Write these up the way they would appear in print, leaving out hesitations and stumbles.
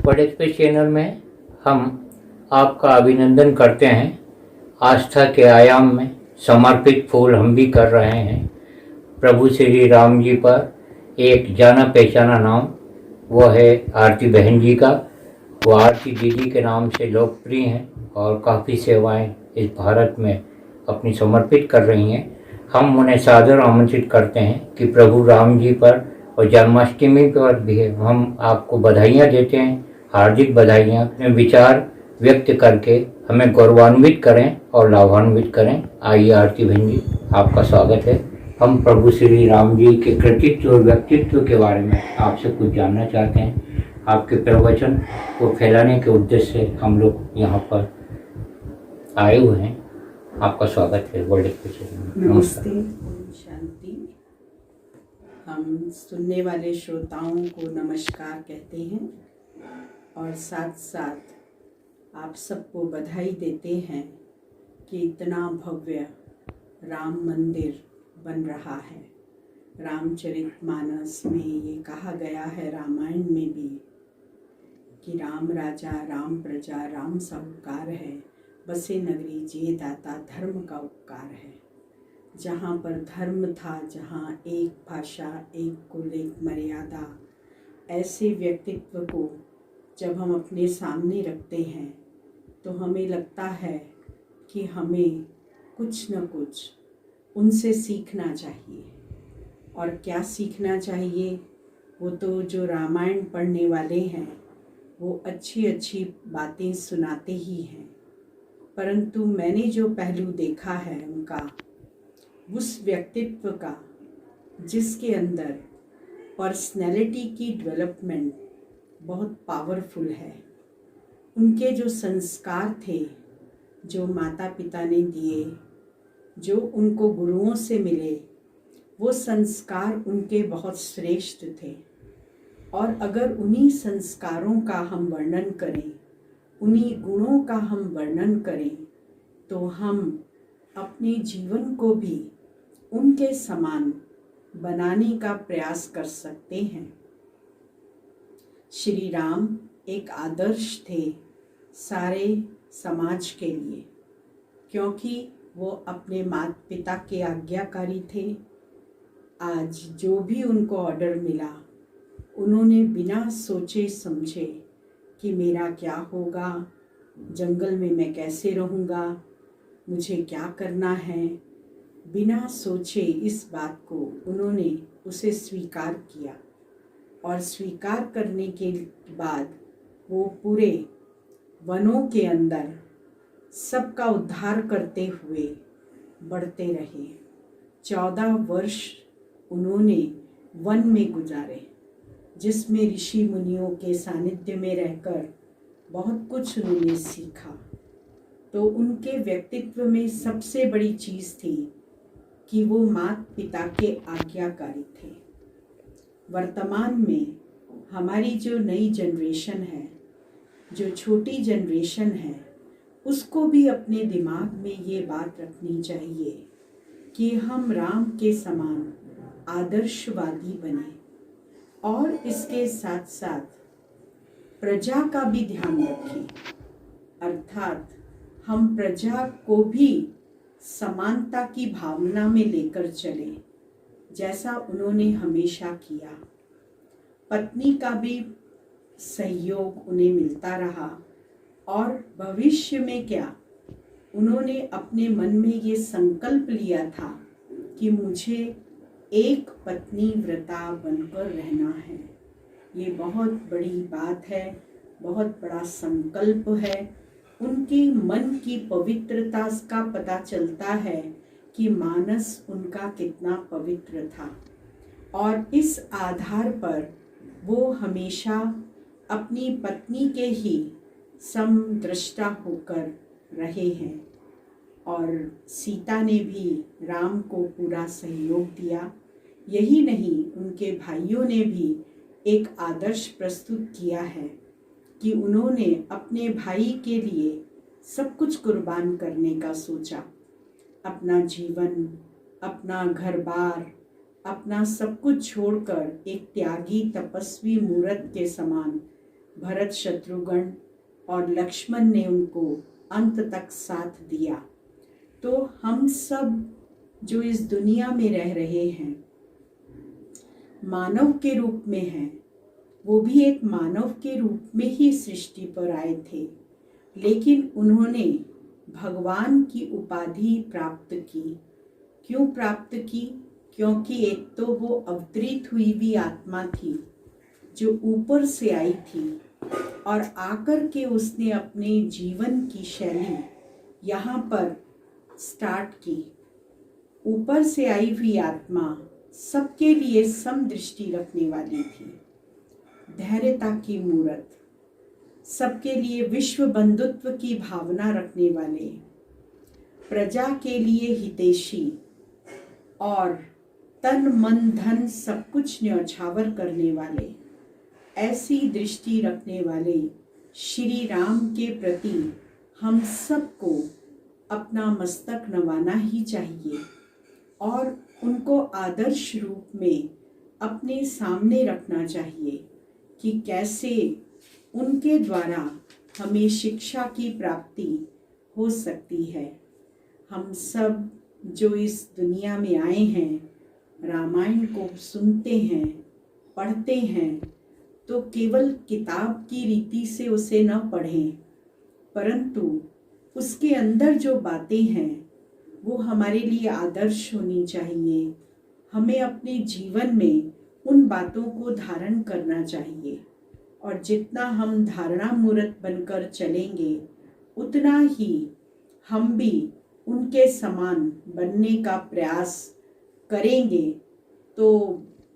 World express channel में हम आपका अभिनंदन करते हैं। आस्था के आयाम में समर्पित फूल हम भी कर रहे हैं प्रभु श्री राम जी पर। एक जाना पहचाना नाम वो है आरती बहन जी का। वो आरती दीदी के नाम से लोकप्रिय हैं और काफ़ी सेवाएं इस भारत में अपनी समर्पित कर रही हैं। हम उन्हें सादर आमंत्रित करते हैं कि प्रभु राम जी पर और जन्माष्टमी पर भी हम आपको बधाइयाँ देते हैं, हार्दिक बधाइयाँ। अपने विचार व्यक्त करके हमें गौरवान्वित करें और लाभान्वित करें। आइए आरती बहन जी, आपका स्वागत है। हम प्रभु श्री राम जी के कृतित्व और व्यक्तित्व के बारे में आपसे कुछ जानना चाहते हैं। आपके प्रवचन को फैलाने के उद्देश्य से हम लोग यहाँ पर आए हुए हैं। आपका स्वागत है वर्ल्ड एक्सप्रेस में। नमस्ते, शांति। हम सुनने वाले श्रोताओं को नमस्कार कहते हैं और साथ साथ आप सबको बधाई देते हैं कि इतना भव्य राम मंदिर बन रहा है। रामचरितमानस में ये कहा गया है, रामायण में भी, कि राम राजा राम प्रजा राम साहूकार है, बसे नगरी जे दाता धर्म का उपकार है। जहाँ पर धर्म था, जहाँ एक भाषा, एक कुल, एक मर्यादा, ऐसे व्यक्तित्व को जब हम अपने सामने रखते हैं तो हमें लगता है कि हमें कुछ न कुछ उनसे सीखना चाहिए। और क्या सीखना चाहिए? वो तो जो रामायण पढ़ने वाले हैं वो अच्छी अच्छी बातें सुनाते ही हैं, परंतु मैंने जो पहलू देखा है उनका, उस व्यक्तित्व का जिसके अंदर पर्सनैलिटी की डेवलपमेंट बहुत पावरफुल है। उनके जो संस्कार थे, जो माता पिता ने दिए, जो उनको गुरुओं से मिले, वो संस्कार उनके बहुत श्रेष्ठ थे। और अगर उन्हीं संस्कारों का हम वर्णन करें, उन्हीं गुणों का हम वर्णन करें, तो हम अपने जीवन को भी उनके समान बनाने का प्रयास कर सकते हैं। श्री राम एक आदर्श थे सारे समाज के लिए, क्योंकि वो अपने माता पिता के आज्ञाकारी थे। आज जो भी उनको ऑर्डर मिला, उन्होंने बिना सोचे समझे कि मेरा क्या होगा, जंगल में मैं कैसे रहूँगा, मुझे क्या करना है, बिना सोचे इस बात को उन्होंने उसे स्वीकार किया। और स्वीकार करने के बाद वो पूरे वनों के अंदर सबका उद्धार करते हुए बढ़ते रहे। 14 वर्ष उन्होंने वन में गुजारे, जिसमें ऋषि मुनियों के सानिध्य में रहकर बहुत कुछ उन्होंने सीखा। तो उनके व्यक्तित्व में सबसे बड़ी चीज़ थी कि वो माता पिता के आज्ञाकारी थे। वर्तमान में हमारी जो नई जनरेशन है, जो छोटी जनरेशन है, उसको भी अपने दिमाग में ये बात रखनी चाहिए कि हम राम के समान आदर्शवादी बने। और इसके साथ साथ प्रजा का भी ध्यान रखें, अर्थात हम प्रजा को भी समानता की भावना में लेकर चले, जैसा उन्होंने हमेशा किया। पत्नी का भी सहयोग उन्हें मिलता रहा। और भविष्य में क्या, उन्होंने अपने मन में ये संकल्प लिया था कि मुझे एक पत्नी व्रता बनकर रहना है। ये बहुत बड़ी बात है, बहुत बड़ा संकल्प है। उनके मन की पवित्रता का पता चलता है कि मानस उनका कितना पवित्र था। और इस आधार पर वो हमेशा अपनी पत्नी के ही समदृष्टा होकर रहे हैं। और सीता ने भी राम को पूरा सहयोग दिया। यही नहीं, उनके भाइयों ने भी एक आदर्श प्रस्तुत किया है कि उन्होंने अपने भाई के लिए सब कुछ कुर्बान करने का सोचा। अपना जीवन, अपना घर बार, अपना सब कुछ छोड़कर एक त्यागी तपस्वी मूर्त के समान भरत शत्रुघ्न और लक्ष्मण ने उनको अंत तक साथ दिया। तो हम सब जो इस दुनिया में रह रहे हैं, मानव के रूप में हैं, वो भी एक मानव के रूप में ही सृष्टि पर आए थे, लेकिन उन्होंने भगवान की उपाधि प्राप्त की। क्यों प्राप्त की? क्योंकि एक तो वो अवतरित हुई भी आत्मा थी जो ऊपर से आई थी और आकर के उसने अपने जीवन की शैली यहाँ पर स्टार्ट की। ऊपर से आई हुई आत्मा सबके लिए समदृष्टि रखने वाली थी, धैर्यता की मूरत, सबके लिए विश्व बंधुत्व की भावना रखने वाले, प्रजा के लिए हितैषी और तन मन धन सब कुछ न्यौछावर करने वाले, ऐसी दृष्टि रखने वाले श्री राम के प्रति हम सबको अपना मस्तक नवाना ही चाहिए और उनको आदर्श रूप में अपने सामने रखना चाहिए कि कैसे उनके द्वारा हमें शिक्षा की प्राप्ति हो सकती है। हम सब जो इस दुनिया में आए हैं, रामायण को सुनते हैं, पढ़ते हैं, तो केवल किताब की रीति से उसे न पढ़ें, परंतु उसके अंदर जो बातें हैं वो हमारे लिए आदर्श होनी चाहिए। हमें अपने जीवन में उन बातों को धारण करना चाहिए और जितना हम धारणा मूर्त बनकर चलेंगे उतना ही हम भी उनके समान बनने का प्रयास करेंगे। तो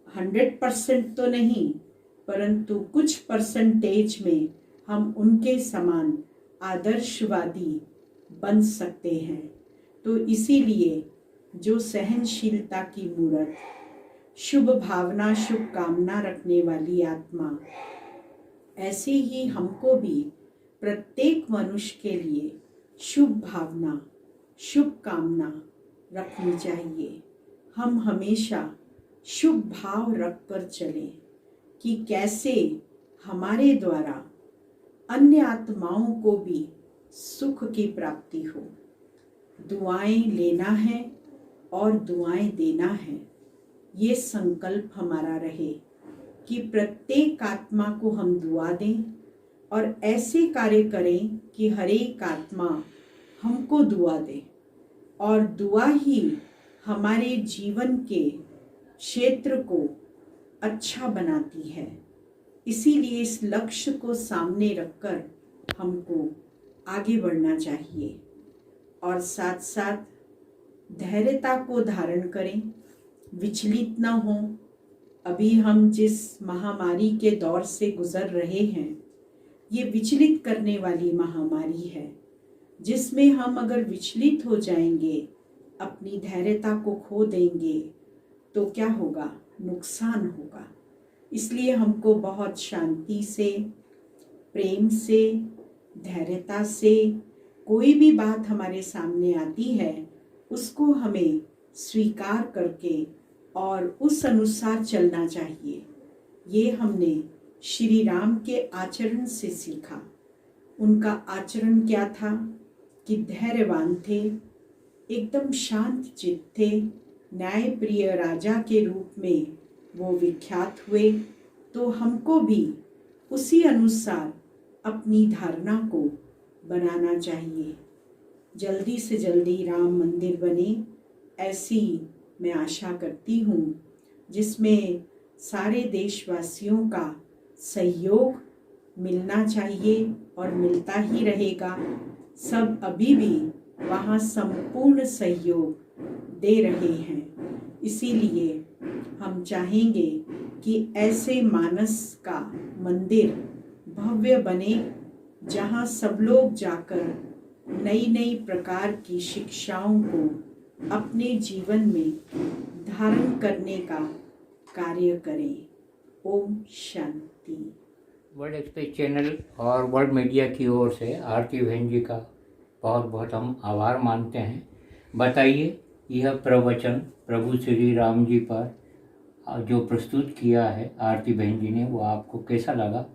100% तो नहीं, परंतु कुछ परसेंटेज में हम उनके समान आदर्शवादी बन सकते हैं। तो इसीलिए जो सहनशीलता की मूर्त, शुभ भावना शुभ कामना रखने वाली आत्मा, ऐसे ही हमको भी प्रत्येक मनुष्य के लिए शुभ भावना शुभ कामना रखनी चाहिए। हम हमेशा शुभ भाव रखकर चलें कि कैसे हमारे द्वारा अन्य आत्माओं को भी सुख की प्राप्ति हो। दुआएं लेना है और दुआएं देना है, ये संकल्प हमारा रहे कि प्रत्येक आत्मा को हम दुआ दें और ऐसे कार्य करें कि हर एक आत्मा हमको दुआ दे और दुआ ही हमारे जीवन के क्षेत्र को अच्छा बनाती है। इसीलिए इस लक्ष्य को सामने रखकर हमको आगे बढ़ना चाहिए और साथ साथ धैर्यता को धारण करें, विचलित न हों। अभी हम जिस महामारी के दौर से गुजर रहे हैं, ये विचलित करने वाली महामारी है, जिसमें हम अगर विचलित हो जाएंगे, अपनी धैर्यता को खो देंगे, तो क्या होगा? नुकसान होगा। इसलिए हमको बहुत शांति से, प्रेम से, धैर्यता से कोई भी बात हमारे सामने आती है उसको हमें स्वीकार करके और उस अनुसार चलना चाहिए। ये हमने श्री राम के आचरण से सीखा। उनका आचरण क्या था कि धैर्यवान थे, एकदम शांत चित्त थे, न्यायप्रिय राजा के रूप में वो विख्यात हुए। तो हमको भी उसी अनुसार अपनी धारणा को बनाना चाहिए। जल्दी से जल्दी राम मंदिर बने, ऐसी मैं आशा करती हूँ, जिसमें सारे देशवासियों का सहयोग मिलना चाहिए और मिलता ही रहेगा। सब अभी भी वहाँ संपूर्ण सहयोग दे रहे हैं। इसीलिए हम चाहेंगे कि ऐसे मानस का मंदिर भव्य बने, जहाँ सब लोग जाकर नई नई प्रकार की शिक्षाओं को अपने जीवन में धारण करने का कार्य करें। Om Shanti. World express channel और वर्ल्ड मीडिया की ओर से आरती बहन जी का बहुत बहुत हम आभार मानते हैं। बताइए, यह प्रवचन प्रभु श्री राम जी पर जो प्रस्तुत किया है आरती बहन जी ने, वो आपको कैसा लगा?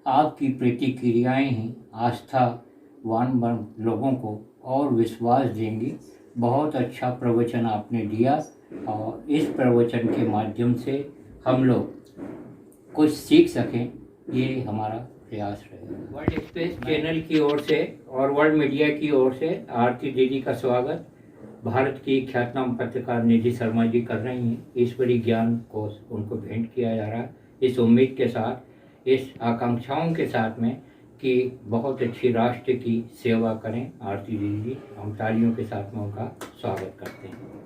आपकी प्रतिक्रियाएं ही आस्थावान लोगों को और विश्वास देंगी। बहुत अच्छा प्रवचन आपने दिया और इस प्रवचन के माध्यम से हम लोग कुछ सीख सकें, ये हमारा प्रयास रहेगा। वर्ल्ड एक्सप्रेस चैनल की ओर से और वर्ल्ड मीडिया की ओर से आरती दीदी का स्वागत भारत की ख्यातनाम पत्रकार निधि शर्मा जी कर रही हैं। ईश्वरीय ज्ञान को उनको भेंट किया जा रहा है, इस उम्मीद के साथ, इस आकांक्षाओं के साथ में कि बहुत अच्छी राष्ट्र की सेवा करें आरती दीदी। हम तालियों के साथ में उनका स्वागत करते हैं।